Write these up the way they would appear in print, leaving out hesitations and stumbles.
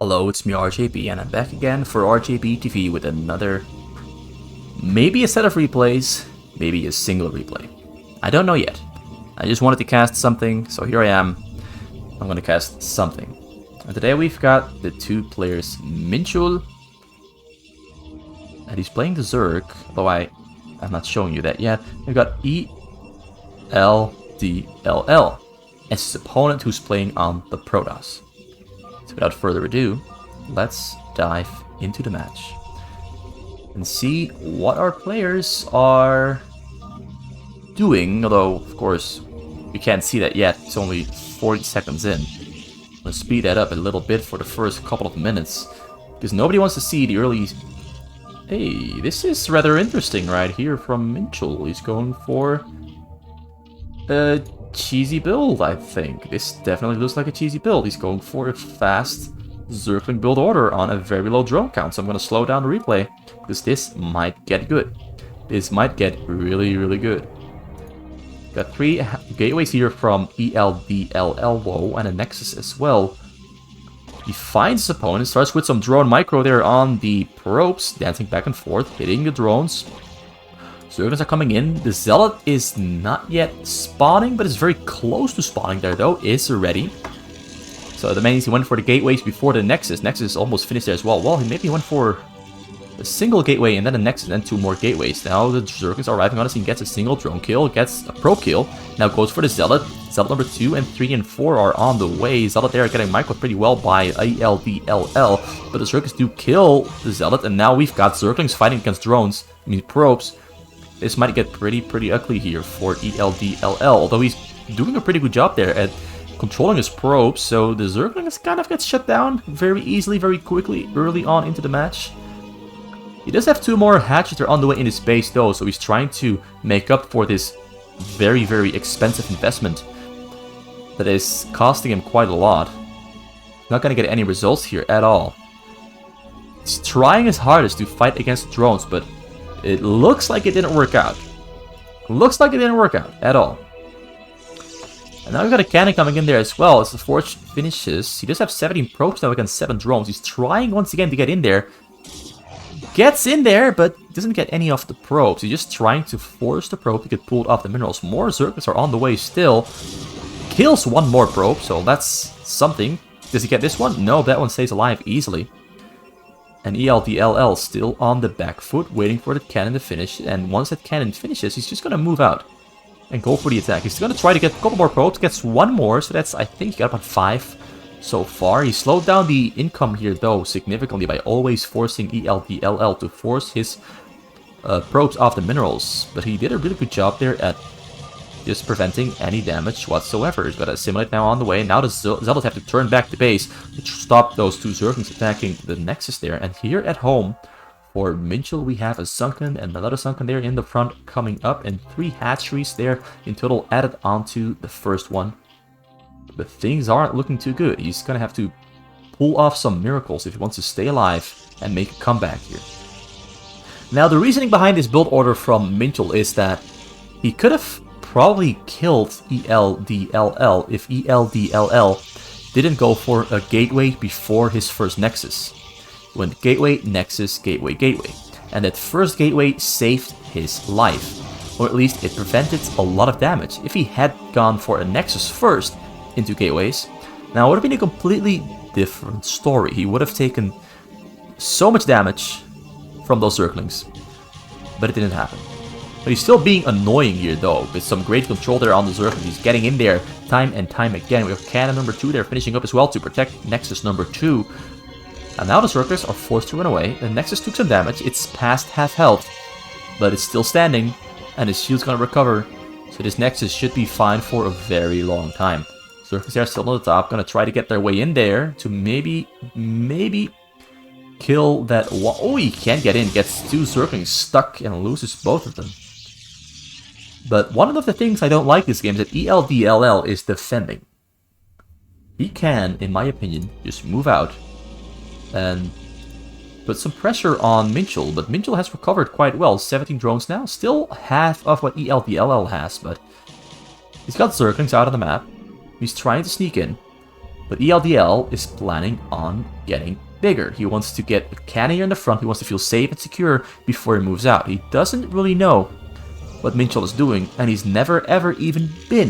Hello, it's me RJB, and I'm back again for RJB TV with another, maybe a set of replays, maybe a single replay. I don't know yet. I just wanted to cast something, so here I am. I'm gonna cast something. And today we've got the two players, Minchul, and he's playing the Zerg, although I'm not showing you that yet. We've got ELDLL as his opponent who's playing on the Protoss. So without further ado, let's dive into the match and see what our players are doing, although of course we can't see that yet. It's only 40 seconds in. I'm gonna speed that up a little bit for the first couple of minutes because nobody wants to see the early... Hey, this is rather interesting right here from Minchul. He's going for a cheesy build, I think. This definitely looks like a cheesy build. He's going for a fast Zergling build order on a very low drone count. So I'm going to slow down the replay because this might get good. This might get really, really good. Got 3 gateways here from ELDLL and a Nexus as well. He finds his opponent, starts with some drone micro there on the probes, dancing back and forth, hitting the drones. Zerglings are coming in. The Zealot is not yet spawning, but is very close to spawning there though. Is ready. So the man, he went for the gateways before the Nexus. Nexus is almost finished there as well. Well, he maybe went for a single gateway and then a Nexus and then 2 more gateways. Now the Zerglings are arriving on the scene, gets a single drone kill, gets a probe kill. Now goes for the Zealot. Zealot number 2 and 3 and 4 are on the way. Zealot there getting microed pretty well by ELDLL, but the Zerglings do kill the Zealot, and now we've got Zerglings fighting against drones. I mean probes. This might get pretty ugly here for ELDLL, although he's doing a pretty good job there at controlling his probes, so the Zerglings kind of gets shut down very easily, very quickly, early on into the match. He does have 2 more hatches that are on the way in his base though, so he's trying to make up for this very expensive investment that is costing him quite a lot. Not gonna get any results here at all. He's trying his hardest to fight against drones, but it looks like it didn't work out. Looks like it didn't work out at all. And now we've got a cannon coming in there as well as the Forge finishes. He does have 17 probes now against 7 drones. He's trying once again to get in there. Gets in there, but doesn't get any of the probes. He's just trying to force the probe to get pulled off the minerals. More Zerglings are on the way still. Kills 1 more probe, so that's something. Does he get this one? No, that one stays alive easily. And ELDLL still on the back foot, waiting for the cannon to finish. And once that cannon finishes, he's just going to move out and go for the attack. He's going to try to get a couple more probes, gets 1 more, so that's, I think, he got about 5 so far. He slowed down the income here, though, significantly by always forcing ELDLL to force his probes off the minerals. But he did a really good job there at just preventing any damage whatsoever. He's got a Assimilate now on the way. Now the Zealots have to turn back the base to stop those 2 Zerglings attacking the Nexus there. And here at home, for Minchul, we have a Sunken and another Sunken there in the front coming up, and 3 hatcheries there in total added onto the first one. But things aren't looking too good. He's gonna have to pull off some miracles if he wants to stay alive and make a comeback here. Now the reasoning behind this build order from Minchul is that he could have probably killed ELDLL if ELDLL didn't go for a gateway before his first Nexus. He went gateway, Nexus, gateway, gateway. And that first gateway saved his life. Or at least it prevented a lot of damage. If he had gone for a Nexus first into gateways, now it would have been a completely different story. He would have taken so much damage from those Zerglings. But it didn't happen. But he's still being annoying here though, with some great control there on the Zerglings. He's getting in there time and time again. We have cannon number 2 there finishing up as well to protect Nexus number 2. And now the Zerglings are forced to run away. The Nexus took some damage. It's past half health, but it's still standing, and his shield's gonna recover. So this Nexus should be fine for a very long time. Zerglings are still on the top, gonna try to get their way in there to maybe kill that. Oh, he can't get in. Gets 2 Zerglings stuck and loses both of them. But one of the things I don't like this game is that ELDLL is defending. He can, in my opinion, just move out and put some pressure on Minchul, but Minchul has recovered quite well. 17 drones now, still half of what ELDLL has, but he's got Zerglings out on the map. He's trying to sneak in, But ELDL is planning on getting bigger. He wants to get a cannon here in the front. He wants to feel safe and secure before he moves out. He doesn't really know what Minchul is doing, and he's never ever even been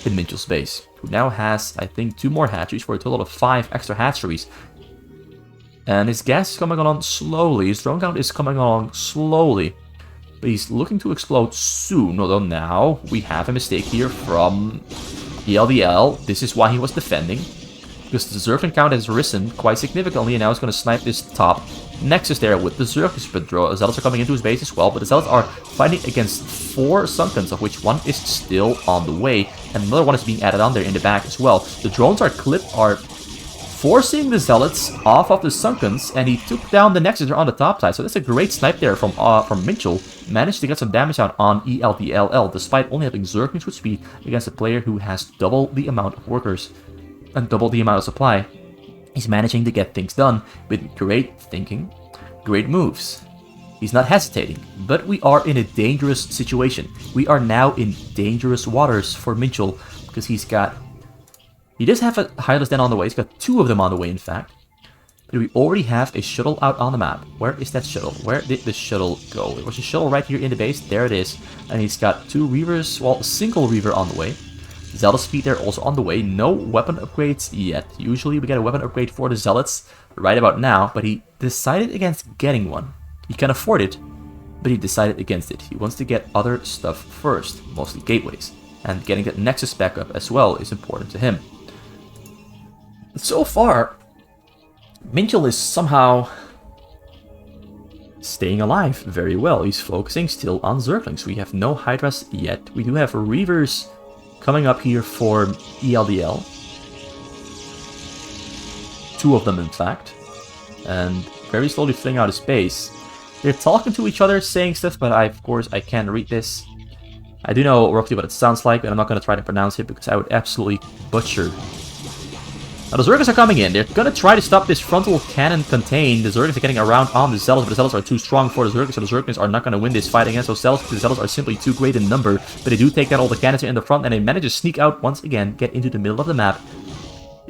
in Minchul's base, who now has, I think, 2 more hatcheries for a total of 5 extra hatcheries. And his gas is coming along slowly, his drone count is coming along slowly, but he's looking to explode soon. Although now we have a mistake here from ELDL. This is why he was defending, because the Zergling count has risen quite significantly, and now he's going to snipe this top Nexus there with the Zerglings. But Zealots are coming into his base as well, but the Zealots are fighting against 4 Sunkens, of which 1 is still on the way, and another 1 is being added on there in the back as well. The drones are forcing the Zealots off of the Sunkens, and he took down the Nexus on the top side. So that's a great snipe there from Minchul. Managed to get some damage out on ELDLL, despite only having Zerglings with speed against a player who has double the amount of workers and double the amount of supply. He's managing to get things done with great thinking, great moves. He's not hesitating, but we are in a dangerous situation. We are now in dangerous waters for Minchul, because he does have a Hydra's Den on the way. He's got 2 of them on the way, in fact. But we already have a shuttle out on the map. Where is that shuttle? Where did the shuttle go? It was a shuttle right here in the base. There it is. And he's got 2 Reavers, well, a single Reaver on the way. Zealot speed there also on the way. No weapon upgrades yet. Usually we get a weapon upgrade for the Zealots right about now, but he decided against getting one. He can afford it, but he decided against it. He wants to get other stuff first, mostly gateways. And getting that Nexus back up as well is important to him. So far, Minchul is somehow staying alive very well. He's focusing still on Zerglings. We have no Hydras yet. We do have Reavers coming up here for ELDL. 2 of them, in fact. And very slowly filling out his base. They're talking to each other, saying stuff, but of course, I can't read this. I do know roughly what it sounds like, but I'm not going to try to pronounce it because I would absolutely butcher. Now, the Zerglings are coming in. They're going to try to stop this frontal cannon contain. The Zerglings are getting around on the Zealots, but the Zealots are too strong for the Zerglings, so the Zerglings are not going to win this fight against those Zealots, because the Zealots are simply too great in number. But they do take down all the cannons in the front, and they manage to sneak out once again, get into the middle of the map,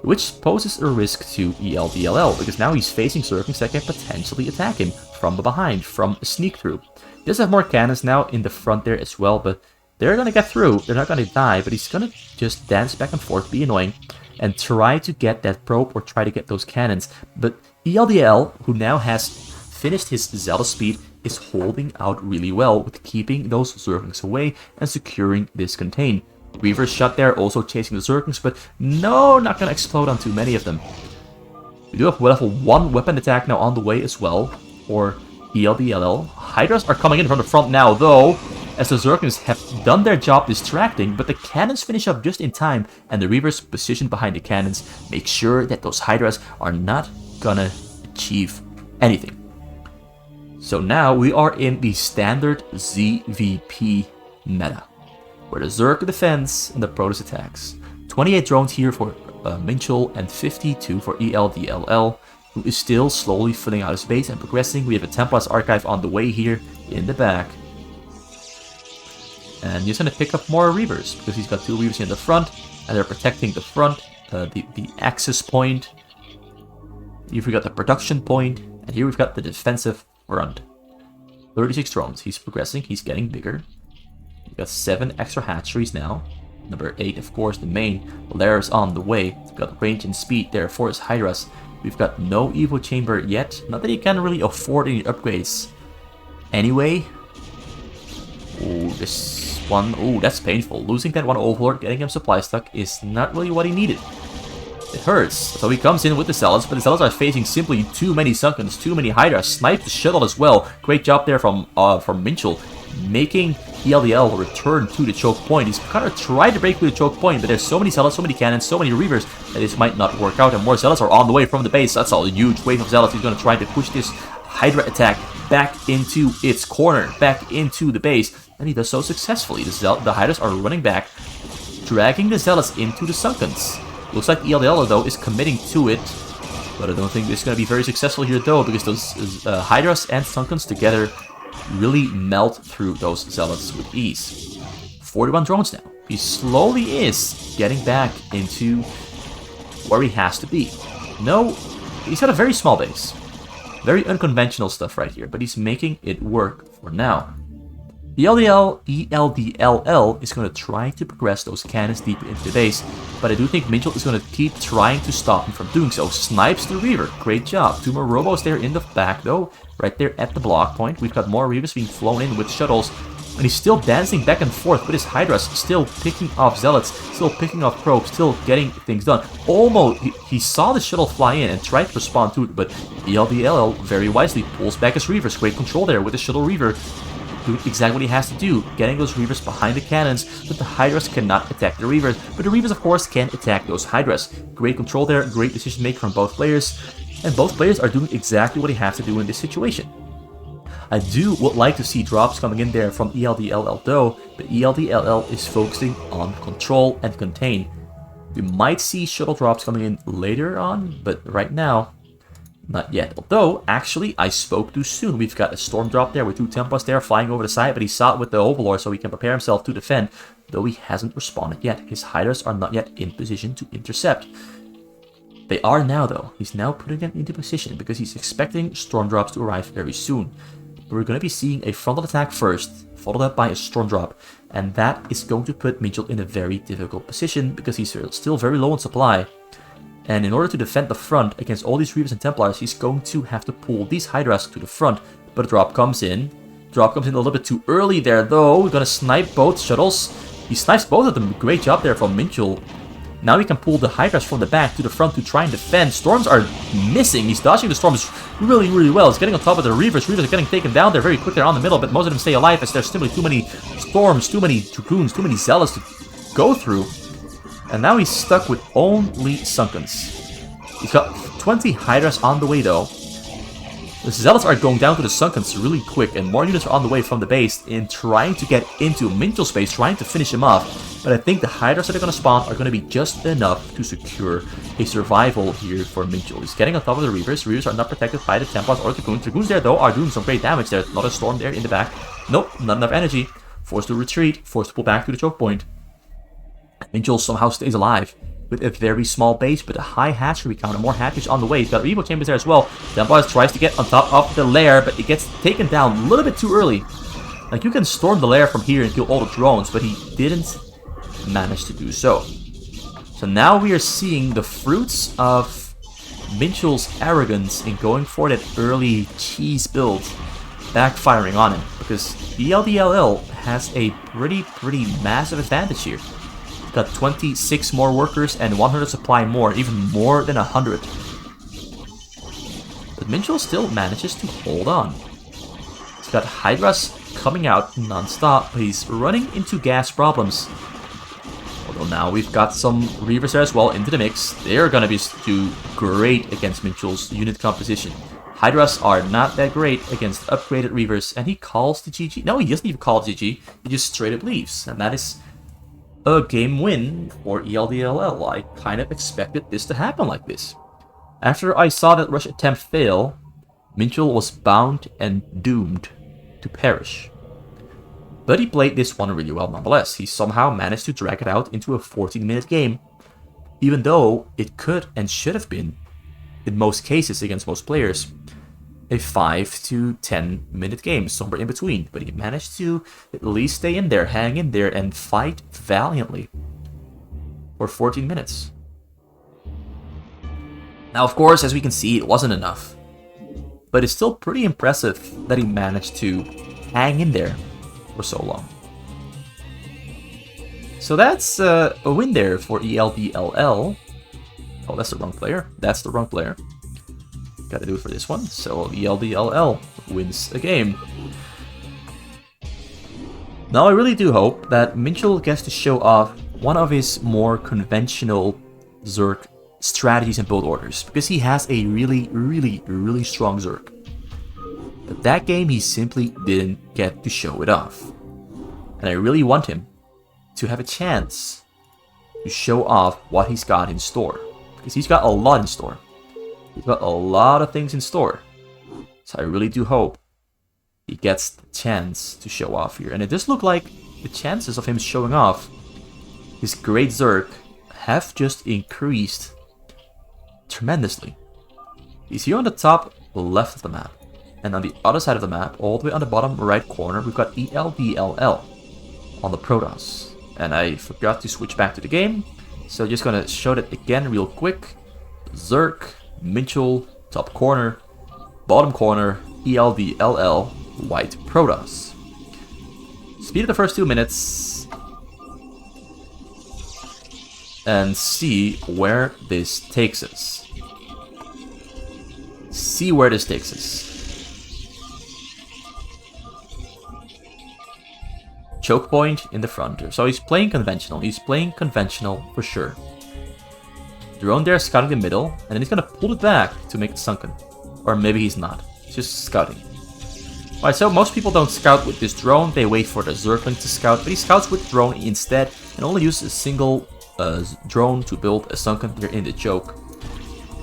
which poses a risk to ELDLL, because now he's facing Zerglings that can potentially attack him from behind, from a sneak through. He does have more cannons now in the front there as well, but they're going to get through. They're not going to die, but he's going to just dance back and forth, be annoying, and try to get that probe or try to get those cannons. But ELDL, who now has finished his Zealot speed, is holding out really well with keeping those Zerglings away and securing this contain. Reaver's shot there, also chasing the Zerglings, but no, not going to explode on too many of them. We do have level 1 weapon attack now on the way as well, or ELDLL. Hydras are coming in from the front now, though, as the Zerglings have done their job distracting, but the cannons finish up just in time, and the Reavers positioned behind the cannons make sure that those Hydras are not gonna achieve anything. So now we are in the standard ZVP meta, where the Zerg defends and the Protoss attacks. 28 drones here for Minchul and 52 for ELDLL, who is still slowly filling out his base and progressing. We have a Templars Archive on the way here in the back. And he's going to pick up more Reavers, because he's got 2 Reavers in the front, and they're protecting the front, the access point. Here we've got the production point, and here we've got the defensive front. 36 drones, he's progressing, he's getting bigger. We've got 7 extra hatcheries now. Number 8, of course, the main Lair's on the way. We've got range and speed there for his Hydras. We've got no Evo Chamber yet, not that he can really afford any upgrades. Anyway, ooh, this one, ooh, that's painful. Losing that one Overlord, getting him supply stuck, is not really what he needed. It hurts. So he comes in with the Zealots, but the Zealots are facing simply too many Sunkens, too many Hydra. Snipes the shuttle as well. Great job there from Minchul, making ELDL return to the choke point. He's kind of tried to break through the choke point, but there's so many Zealots, so many cannons, so many Reavers, that this might not work out, and more Zealots are on the way from the base. That's a huge wave of Zealots. He's going to try to push this Hydra attack back into its corner, back into the base, and he does so successfully. The Hydras are running back, dragging the Zealots into the Sunkens. Looks like ELDL, though, is committing to it, but I don't think it's going to be very successful here, though, because those Hydras and Sunkens together really melt through those Zealots with ease. 41 drones now. He slowly is getting back into where he has to be. No, he's got a very small base. Very unconventional stuff right here, but he's making it work for now. ELDLL is going to try to progress those cannons deeper into the base, but I do think Minchul is going to keep trying to stop him from doing so. Snipes the Reaver, great job. 2 more Robos there in the back though, right there at the block point. We've got more Reavers being flown in with shuttles, and he's still dancing back and forth with his Hydras, still picking off Zealots, still picking off probes, still getting things done. Almost, he saw the shuttle fly in and tried to respond to it, but ELDLL very wisely pulls back his Reavers. Great control there with the shuttle Reaver, doing exactly what he has to do, getting those Reavers behind the cannons so that the Hydras cannot attack the Reavers. But the Reavers, of course, can attack those Hydras. Great control there, great decision making from both players, and both players are doing exactly what he has to do in this situation. I would like to see drops coming in there from ELDLL though, but ELDLL is focusing on control and contain. We might see shuttle drops coming in later on, but right now, not yet. Although, actually, I spoke too soon. We've got a storm drop there with 2 Templars there flying over the side, but he saw it with the Overlord so he can prepare himself to defend, though he hasn't responded yet. His Hydras are not yet in position to intercept. They are now though. He's now putting them into position because he's expecting storm drops to arrive very soon. We're going to be seeing a frontal attack first, followed up by a storm drop, and that is going to put Minchul in a very difficult position because he's still very low on supply. And in order to defend the front against all these Reavers and Templars, he's going to have to pull these Hydras to the front. But a drop comes in. Drop comes in a little bit too early there though. We're going to snipe both shuttles. He snipes both of them. Great job there from Minchul. Now he can pull the Hydras from the back to the front to try and defend. Storms are missing. He's dodging the storms really, really well. He's getting on top of the Reavers. Reavers are getting taken down. They're very quick there on the middle, but most of them stay alive as there's simply too many storms, too many Dragoons, too many Zealots to go through. And now he's stuck with only Sunkens. He's got 20 Hydras on the way though. The Zealots are going down to the Sunkens really quick, and more units are on the way from the base in trying to get into Minchul's base, trying to finish him off. But I think the Hydras that are going to spawn are going to be just enough to secure a survival here for Minchul. He's getting on top of the Reavers. Reavers are not protected by the Templars or Dragoons. Dragoons there, though, are doing some great damage. There's not a storm there in the back. Nope, not enough energy. Forced to retreat, forced to pull back to the choke point. Minchul somehow stays alive with a very small base, but a high hatchery count and more hatcheries on the way. He's got Revo Chambers there as well. Templars tries to get on top of the lair, but it gets taken down a little bit too early. Like, you can storm the lair from here and kill all the drones, but he didn't manage to do so. So now we are seeing the fruits of Minchul's arrogance in going for that early cheese build backfiring on him, because ELDLL has a pretty massive advantage here. Got 26 more workers and 100 supply more, even more than 100. But Minchul still manages to hold on. He's got Hydras coming out non-stop, but he's running into gas problems. Although now we've got some Reavers there as well into the mix. They're gonna do great against Minchul's unit composition. Hydras are not that great against upgraded Reavers, and he calls the GG. No, he doesn't even call GG, he just straight up leaves, and that is a game win for ELDLL. I kind of expected this to happen like this. After I saw that rush attempt fail, Minchul was bound and doomed to perish. But he played this one really well nonetheless. He somehow managed to drag it out into a 14-minute game, even though it could and should have been, in most cases against most players, a 5 to 10 minute game, somewhere in between. But he managed to at least stay in there, hang in there, and fight valiantly for 14 minutes. Now, of course, as we can see, it wasn't enough. But it's still pretty impressive that he managed to hang in there for so long. So that's a win there for ELDLL. Oh, that's the wrong player. That's the wrong player. Gotta do it for this one. So ELDLL wins a game. Now I really do hope that Minchul gets to show off one of his more conventional Zerg strategies and build orders, because he has a really strong Zerg. But that game he simply didn't get to show it off. And I really want him to have a chance to show off what he's got in store, because he's got a lot in store. He's got a lot of things in store. So I really do hope he gets the chance to show off here. And it does look like the chances of him showing off his great Zerg have just increased tremendously. He's here on the top left of the map. And on the other side of the map, all the way on the bottom right corner, we've got ELDLL on the Protoss. And I forgot to switch back to the game, so just gonna show that again real quick. Zerk, Minchul, top corner, bottom corner, ELDLL, white Protoss. Speed of the first 2 minutes, and see where this takes us. See where this takes us. Choke point in the front. So he's playing conventional. He's playing conventional for sure. Drone there scouting the middle, and then he's gonna pull it back to make it sunken. Or maybe he's not. He's just scouting. Alright, so most people don't scout with this drone. They wait for the Zergling to scout, but he scouts with drone instead and only uses a single drone to build a sunken here in the choke.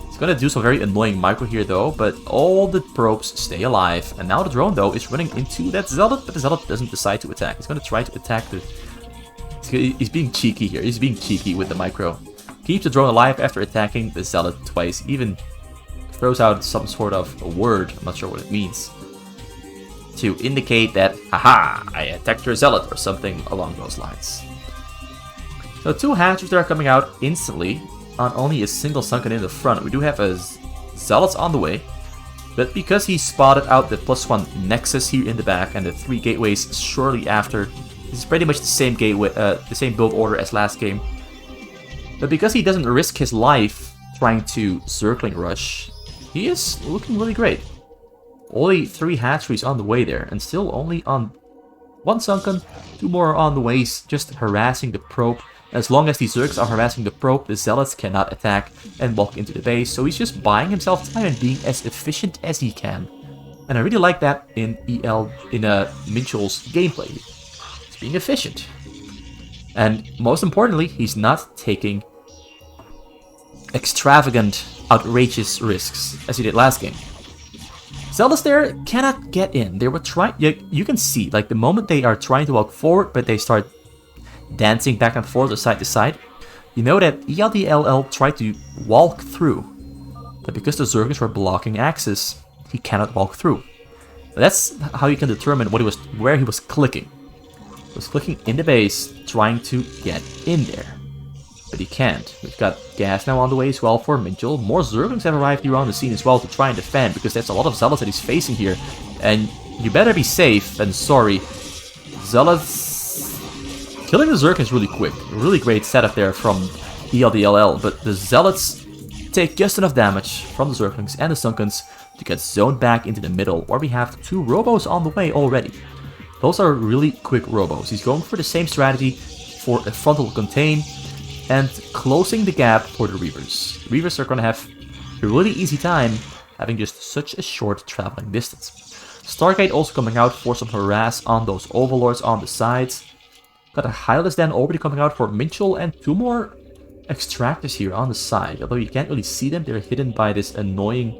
He's gonna do some very annoying micro here though, but all the probes stay alive. And now the drone though is running into that Zealot, but the Zealot doesn't decide to attack. He's gonna try to attack the... He's being cheeky here. He's being cheeky with the micro. Keeps the drone alive after attacking the Zealot twice. Even throws out some sort of a word, I'm not sure what it means, to indicate that, haha, I attacked your Zealot or something along those lines. So 2 hatcheries that are coming out instantly on only a single sunken in the front. We do have a Zealots on the way, but because he spotted out the +1 Nexus here in the back and the 3 gateways shortly after, this is pretty much the same gateway, the same build order as last game. But because he doesn't risk his life trying to Zergling rush, he is looking really great. Only 3 hatcheries on the way there, and still only on 1 sunken, 2 more on the ways, just harassing the probe. As long as the Zergs are harassing the probe, the Zealots cannot attack and walk into the base, so he's just buying himself time and being as efficient as he can. And I really like that in Minchul's gameplay. He's being efficient. And most importantly, he's not taking extravagant, outrageous risks as he did last game. Zealots there cannot get in. They were trying. You can see, like, the moment they are trying to walk forward, but they start dancing back and forth or side to side, you know that ELDLL tried to walk through, but because the Zerglings were blocking access, he cannot walk through. That's how you can determine where he was clicking. He was clicking in the base, trying to get in there. But he can't. We've got gas now on the way as well for Minchul. More Zerglings have arrived here on the scene as well to try and defend, because there's a lot of Zealots that he's facing here. And you better be safe than sorry. Zealots... Killing the Zerglings is really quick. Really great setup there from ELDLL, but the Zealots take just enough damage from the Zerglings and the Sunkens to get zoned back into the middle, where we have 2 Robos on the way already. Those are really quick Robos. He's going for the same strategy for a frontal contain and closing the gap for the Reavers. The Reavers are going to have a really easy time having just such a short traveling distance. Stargate also coming out for some harass on those Overlords on the sides. Got a Hylas then already coming out for Minchul and 2 more Extractors here on the side. Although you can't really see them, they're hidden by this annoying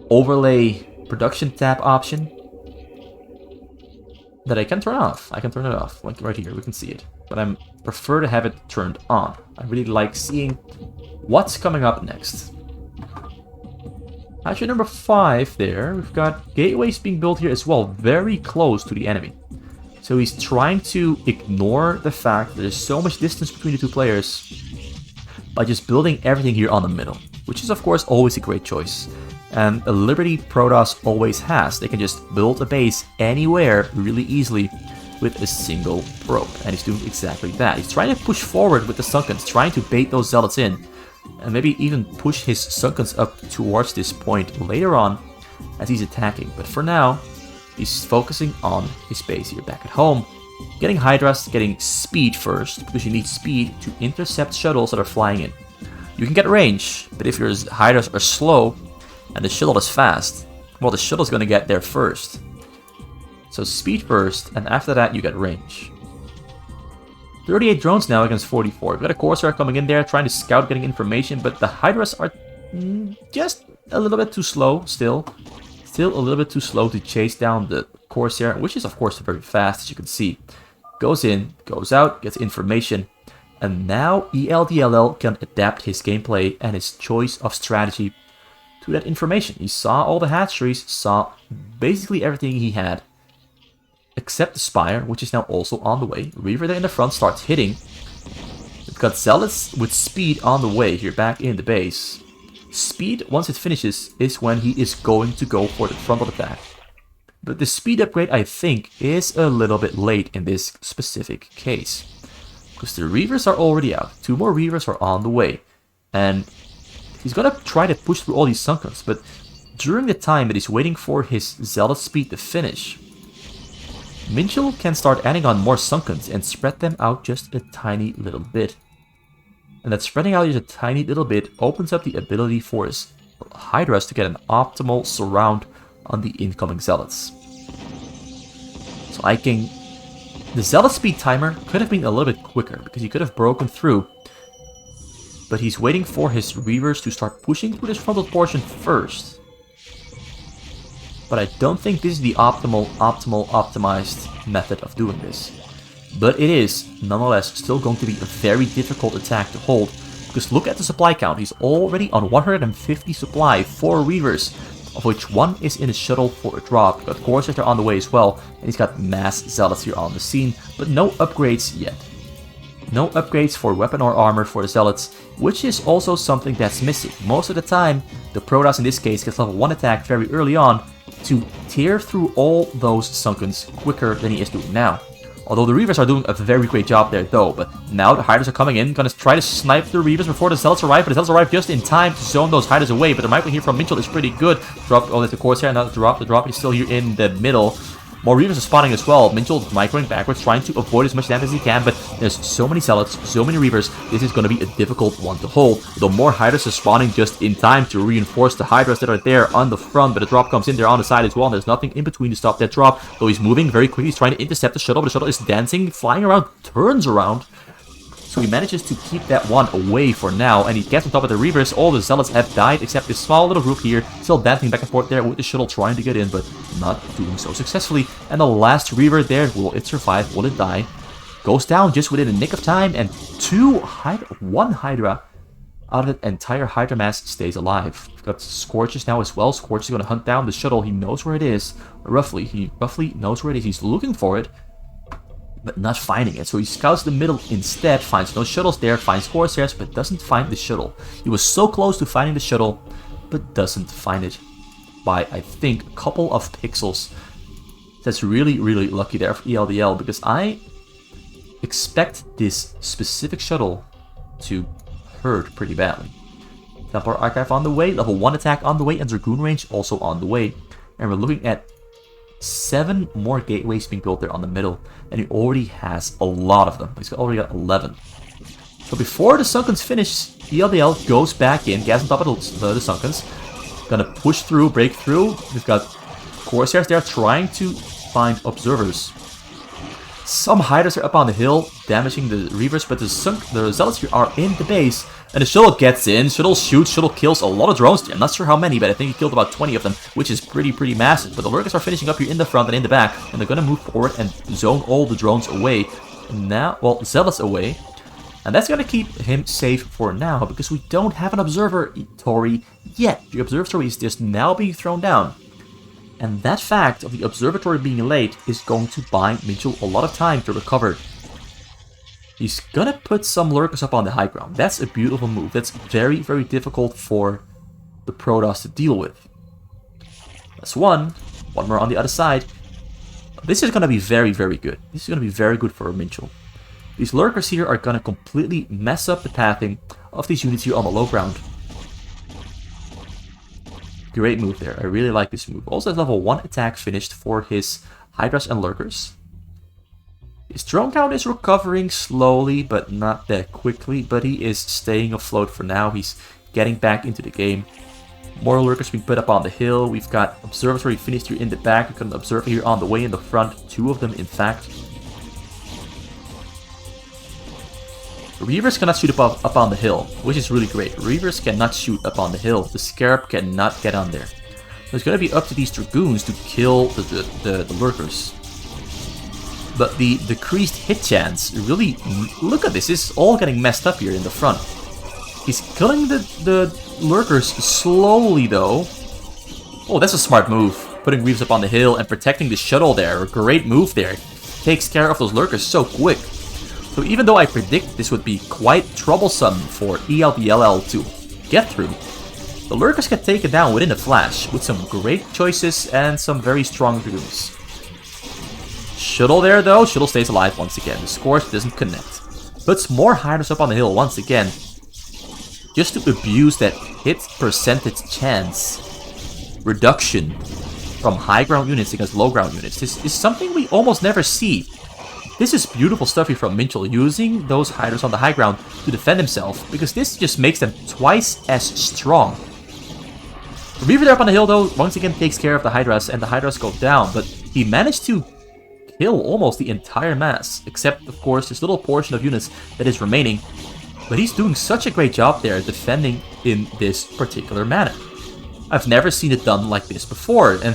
overlay production tab option that I can turn off. I can turn it off, like right here, we can see it. But I prefer to have it turned on. I really like seeing what's coming up next. Hatchery number 5 there, we've got gateways being built here as well, very close to the enemy. So he's trying to ignore the fact that there's so much distance between the 2 players by just building everything here on the middle, which is of course always a great choice. And a Liberty Protoss always has. They can just build a base anywhere really easily with a single probe. And he's doing exactly that. He's trying to push forward with the Sunkens, trying to bait those Zealots in, and maybe even push his Sunkens up towards this point later on as he's attacking. But for now, he's focusing on his base here back at home. Getting Hydras, getting speed first, because you need speed to intercept shuttles that are flying in. You can get range, but if your Hydras are slow and the shuttle is fast, well, the shuttle's going to get there first. So speed first, and after that you get range. 38 drones now against 44. We've got a Corsair coming in there, trying to scout, getting information, but the Hydras are just a little bit too slow still. Still a little bit too slow to chase down the Corsair, which is of course very fast, as you can see. Goes in, goes out, gets information, And now ELDLL can adapt his gameplay and his choice of strategy to that information. He saw all the hatcheries, saw basically everything he had, except the Spire, which is now also on the way. Reaver there in the front starts hitting. We've got Zealots with speed on the way here back in the base. Speed, once it finishes, is when he is going to go for the frontal attack. But the speed upgrade, I think, is a little bit late in this specific case. Because the Reavers are already out. 2 more Reavers are on the way. And he's going to try to push through all these Sunkens. But during the time that he's waiting for his Zealot speed to finish, Minchul can start adding on more Sunkens and spread them out just a tiny little bit. And that spreading out just a tiny little bit opens up the ability for his Hydras to get an optimal surround on the incoming Zealots. So the Zealot speed timer could have been a little bit quicker because he could have broken through. But he's waiting for his Reavers to start pushing through this frontal portion first. But I don't think this is the optimized method of doing this. But it is, nonetheless, still going to be a very difficult attack to hold. Because look at the supply count. He's already on 150 supply, 4 Reavers, of which 1 is in a shuttle for a drop. But of course, they're on the way as well. And he's got mass Zealots here on the scene, but no upgrades yet. No upgrades for weapon or armor for the Zealots, which is also something that's missing. Most of the time, the Protoss in this case gets level 1 attack very early on to tear through all those Sunkens quicker than he is doing now. Although the Reavers are doing a very great job there though, but now the Hydras are coming in, gonna try to snipe the Reavers before the Zealots arrive, but the Zealots arrive just in time to zone those Hydras away, but the rifle here from Minchul is pretty good. Drop, oh, there's the Corsair, now the drop is still here in the middle. More Reavers are spawning as well. Minchul microing backwards, trying to avoid as much damage as he can, but there's so many Zealots, so many Reavers, this is going to be a difficult one to hold. Though more Hydras are spawning just in time to reinforce the Hydras that are there on the front, but the drop comes in there on the side as well, and there's nothing in between to stop that drop. Though he's moving very quickly, he's trying to intercept the shuttle, but the shuttle is dancing, flying around, turns around. So he manages to keep that one away for now, and he gets on top of the Reavers. All the Zealots have died, except this small little group here, still dancing back and forth there with the shuttle trying to get in, but not doing so successfully. And the last Reaver there, will it survive, will it die? Goes down just within a nick of time, and one Hydra out of that entire Hydra mass stays alive. We've got Scorches now as well. Scorch is going to hunt down the shuttle. He knows where it is, roughly. He roughly knows where it is. He's looking for it, but not finding it. So he scouts the middle instead, finds no shuttles there, finds Corsairs, but doesn't find the shuttle. He was so close to finding the shuttle, but doesn't find it by, I think, a couple of pixels. That's really, really lucky there for ELDL, because I expect this specific shuttle to hurt pretty badly. Templar Archive on the way, level 1 attack on the way, and Dragoon range also on the way. And we're looking at 7 more gateways being built there on the middle, and he already has a lot of them. He's already got 11. So before the Sunkens finish, ELDL goes back in, gets on top of the Sunkens, gonna push through, break through. We've got Corsairs there trying to find observers. Some Hydras are up on the hill, damaging the Reavers, but the Zealots here are in the base, and the shuttle gets in, shuttle shoots, shuttle kills a lot of drones. I'm not sure how many, but I think he killed about 20 of them, which is pretty massive. But the Lurkers are finishing up here in the front and in the back, and they're going to move forward and zone all the drones away. Now, well, Zealots away, and that's going to keep him safe for now, because we don't have an observatory yet. The observatory is just now being thrown down. And that fact of the observatory being late is going to buy Minchul a lot of time to recover. He's gonna put some Lurkers up on the high ground. That's a beautiful move. That's very, very difficult for the Protoss to deal with. That's one more on the other side. This is gonna be very, very good. This is gonna be very good for Minchul. These Lurkers here are gonna completely mess up the pathing of these units here on the low ground. Great move there. I really like this move. Also, level 1 attack finished for his Hydras and Lurkers. His drone count is recovering slowly, but not that quickly. But he is staying afloat for now. He's getting back into the game. More Lurkers being put up on the hill. We've got Observatory finished here in the back. We've got an Observer here on the way in the front. 2 of them, in fact. Reavers cannot shoot up on the hill, which is really great. Reavers cannot shoot up on the hill. The Scarab cannot get on there. So it's going to be up to these Dragoons to kill the Lurkers. but the decreased hit chance really... Look at this, it's all getting messed up here in the front. He's killing the lurkers slowly, though. Oh, that's a smart move. Putting Reeves up on the hill and protecting the shuttle there. A great move there. Takes care of those lurkers so quick. So even though I predict this would be quite troublesome for ELDLL to get through, the lurkers get taken down within a flash with some great choices and some very strong moves. Shuttle there, though. Shuttle stays alive once again. The Scorch doesn't connect. Puts more Hydras up on the hill once again, just to abuse that hit percentage chance reduction from high ground units against low ground units. This is something we almost never see. This is beautiful stuff here from Minchul, using those Hydras on the high ground to defend himself, because this just makes them twice as strong. The Reaver there up on the hill, though, once again takes care of the Hydras, and the Hydras go down, but he managed to kill almost the entire mass, except, of course, this little portion of units that is remaining. But he's doing such a great job there defending in this particular manner. I've never seen it done like this before, and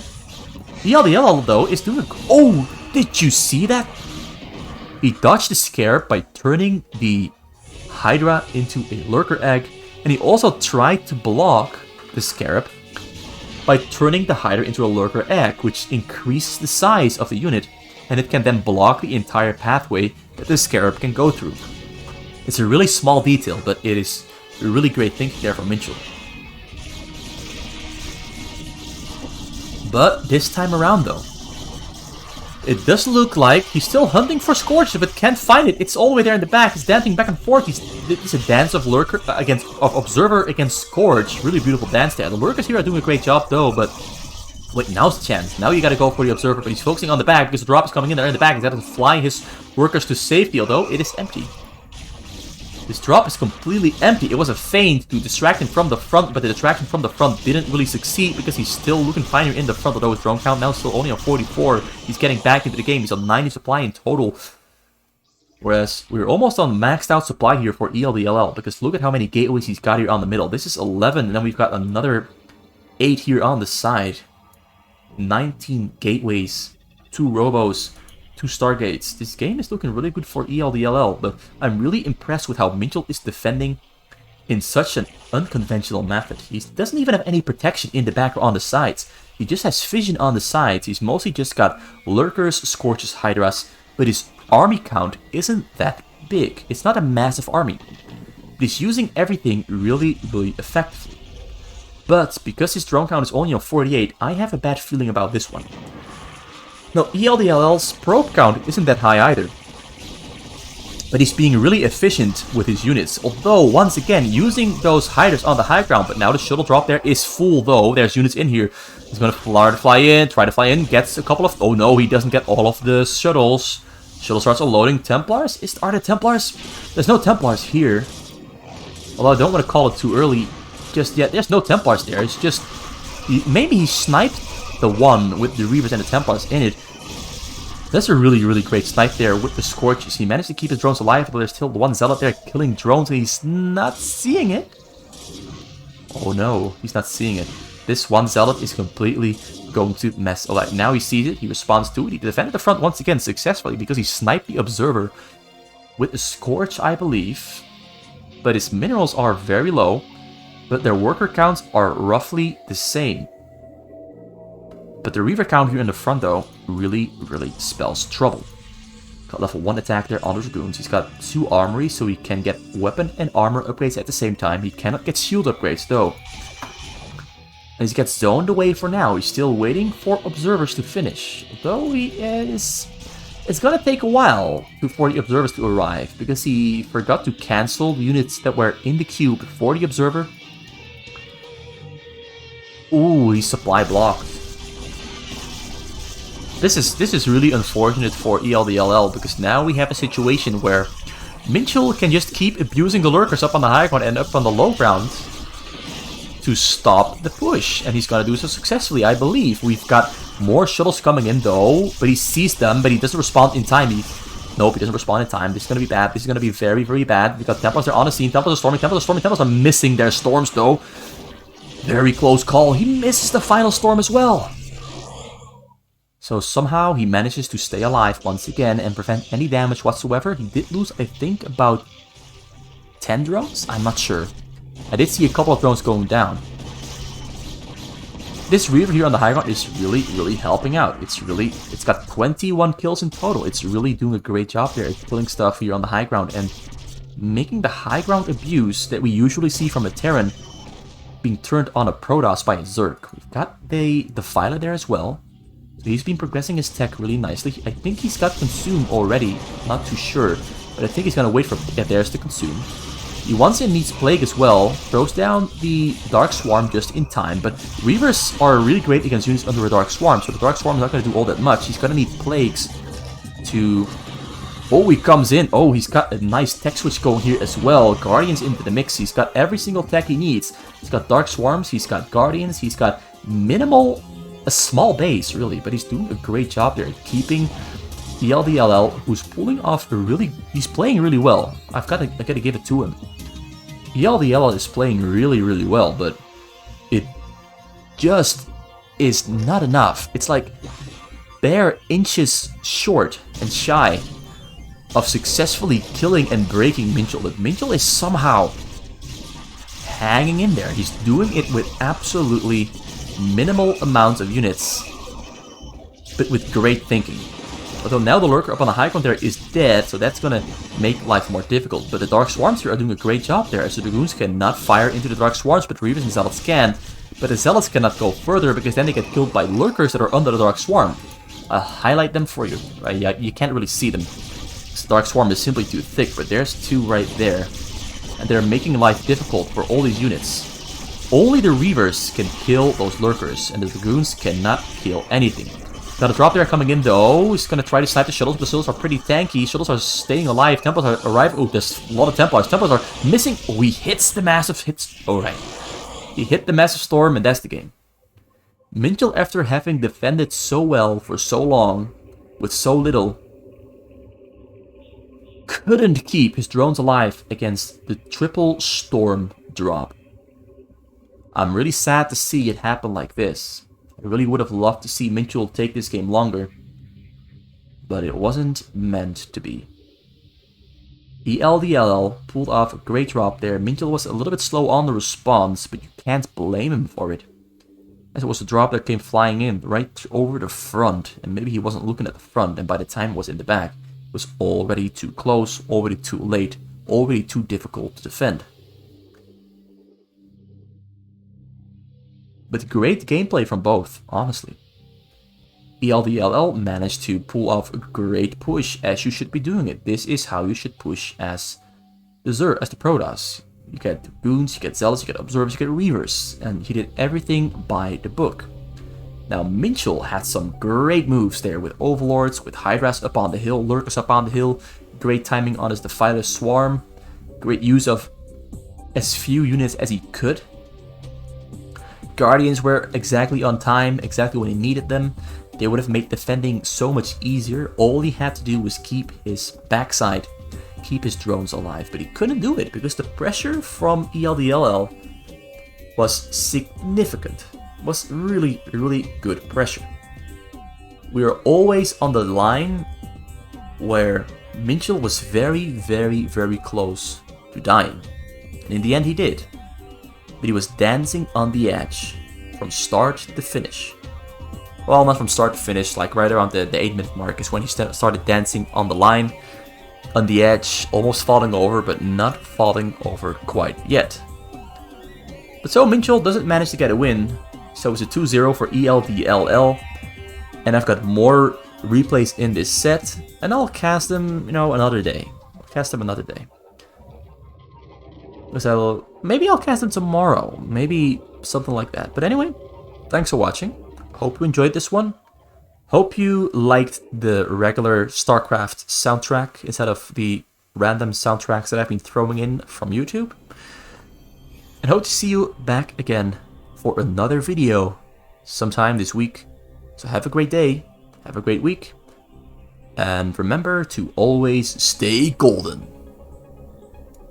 ELDLL, though, is doing... Oh, did you see that? He dodged the Scarab by turning the Hydra into a Lurker Egg, and he also tried to block the Scarab by turning the Hydra into a Lurker Egg, which increases the size of the unit, and it can then block the entire pathway that the Scarab can go through. It's a really small detail, but it is a really great thinking there from Minchul. But this time around, though, it does look like he's still hunting for Scorch, but can't find it. It's all the way there in the back. He's dancing back and forth. It's a dance of Lurker of Observer against Scorch. Really beautiful dance there. The Lurkers here are doing a great job, though, but wait, now's the chance. Now you gotta go for the Observer, but he's focusing on the back because the drop is coming in there in the back. He's got to fly his workers to safety, although it is empty. This drop is completely empty. It was a feint to distract him from the front, but the distraction from the front didn't really succeed because he's still looking finer in the front, although his drone count now is still only on 44. He's getting back into the game. He's on 90 supply in total. Whereas we're almost on maxed out supply here for ELDLL, because look at how many gateways he's got here on the middle. This is 11, and then we've got another 8 here on the side. 19 gateways, 2 robos, 2 stargates. This game is looking really good for ELDLL, but I'm really impressed with how Minchul is defending in such an unconventional method. He doesn't even have any protection in the back or on the sides. He just has vision on the sides. He's mostly just got Lurkers, Scorches, Hydras, but his army count isn't that big. It's not a massive army. But he's using everything really, really effectively. But because his drone count is only on 48, I have a bad feeling about this one. Now, ELDLL's probe count isn't that high either. But he's being really efficient with his units. Although, once again, using those Hydras on the high ground. But now the shuttle drop there is full, though. There's units in here. He's going to try to fly in, gets a couple of... Oh no, he doesn't get all of the shuttles. Shuttle starts unloading. Templars? Are there Templars? There's no Templars here. Although I don't want to call it too early just yet. There's no Templars there. It's just... Maybe he sniped the one with the Reavers and the Templars in it. That's a really, really great snipe there with the Scorches. He managed to keep his drones alive, but there's still one Zealot there killing drones, and he's not seeing it. Oh no, he's not seeing it. This one Zealot is completely going to mess. Alright, now he sees it, he responds to it. He defended the front once again successfully because he sniped the Observer with the Scorch, I believe. But his minerals are very low, but their worker counts are roughly the same. But the Reaver count here in the front, though, really, really spells trouble. Got level 1 attack there on the Dragoons. He's got 2 armory, so he can get weapon and armor upgrades at the same time. He cannot get shield upgrades, though. And he gets zoned away for now. He's still waiting for observers to finish. Though he is... It's gonna take a while for the observers to arrive, because he forgot to cancel the units that were in the queue before the observer. Ooh, he's supply blocked. This is really unfortunate for ELDLL, because now we have a situation where Minchul can just keep abusing the lurkers up on the high ground and up on the low ground to stop the push, and he's gonna do so successfully, I believe. We've got more shuttles coming in though, but he sees them, but he doesn't respond in time. Nope, he doesn't respond in time. This is gonna be bad. This is gonna be very, very bad, because Templars are on the scene. Templars are storming. Templars are storming. Templars are missing their storms though. Very close call. He misses the final storm as well. So somehow he manages to stay alive once again and prevent any damage whatsoever. He did lose, I think, about 10 drones? I'm not sure. I did see a couple of drones going down. This Reaver here on the high ground is really helping out. It's got 21 kills in total. It's really doing a great job there at killing stuff here on the high ground and making the high ground abuse that we usually see from a Terran being turned on a Protoss by a Zerg. We've got the Defiler there as well. So he's been progressing his tech really nicely. I think he's got Consume already. Not too sure. But I think he's gonna wait for... Yeah, there's the Consume. He once in needs Plague as well. Throws down the Dark Swarm just in time. But Reavers are really great against units under a Dark Swarm. So the Dark Swarm is not gonna do all that much. He's gonna need Plagues to... Oh, he comes in. Oh, he's got a nice tech switch going here as well. Guardians into the mix. He's got every single tech he needs. He's got Dark Swarms. He's got Guardians. He's got minimal... A small base, really, but he's doing a great job there, keeping ELDLL, who's pulling off a really... He's playing really well. I gotta give it to him. ELDLL is playing really well, but it just is not enough. It's like bare inches short and shy of successfully killing and breaking Minchul. But Minchul is somehow hanging in there. He's doing it with absolutely minimal amounts of units, but with great thinking. Although now the Lurker up on the high ground there is dead, so that's gonna make life more difficult. But the Dark Swarms here are doing a great job there, as the Dragoons cannot fire into the Dark Swarms, but Reavers and Zealots can. But the Zealots cannot go further, because then they get killed by Lurkers that are under the Dark Swarm. I'll highlight them for you. Right? You can't really see them. The Dark Swarm is simply too thick, but there's two right there. And they're making life difficult for all these units. Only the Reavers can kill those Lurkers, and the Dragoons cannot kill anything. Got a drop there coming in though. He's gonna try to snipe the Shuttles, but the Shuttles are pretty tanky. Shuttles are staying alive. Templars are arriving. Oh, there's a lot of Templars. Templars are missing. Oh, he hits the massive hits. Alright. He hit the massive storm, and that's the game. Minchul, after having defended so well for so long, with so little, couldn't keep his drones alive against the triple storm drop. I'm really sad to see it happen like this. I really would have loved to see Minchul take this game longer, but it wasn't meant to be. ELDLL pulled off a great drop there. Minchul was a little bit slow on the response, but you can't blame him for it, as it was a drop that came flying in right over the front, and maybe he wasn't looking at the front, and by the time it was in the back, it was already too close, already too late, already too difficult to defend. But great gameplay from both, honestly. ELDLL managed to pull off a great push, as you should be doing it. This is how you should push as the Protoss. You get Dragoons, you get Zealots, you get Observers, you get Reavers. And he did everything by the book. Now, Minchul had some great moves there with Overlords, with Hydras up on the hill, Lurkers up on the hill. Great timing on his Defiler Swarm. Great use of as few units as he could. Guardians were exactly on time, exactly when he needed them. They would have made defending so much easier. All he had to do was keep his backside, keep his drones alive. But he couldn't do it because the pressure from ELDLL was significant. It was really good pressure. We were always on the line where Minchul was very close to dying. And in the end he did. But he was dancing on the edge from start to finish. Well, not from start to finish, like right around the 8-minute mark is when he started dancing on the line, on the edge, almost falling over, but not falling over quite yet. But so Minchul doesn't manage to get a win, so it's a 2-0 for ELDLL, and I've got more replays in this set, and I'll cast them, another day. Because maybe I'll cast them tomorrow. Maybe something like that. But anyway, thanks for watching. Hope you enjoyed this one. Hope you liked the regular Starcraft soundtrack instead of the random soundtracks that I've been throwing in from YouTube. And hope to see you back again for another video sometime this week. So have a great day. Have a great week. And remember to always stay golden.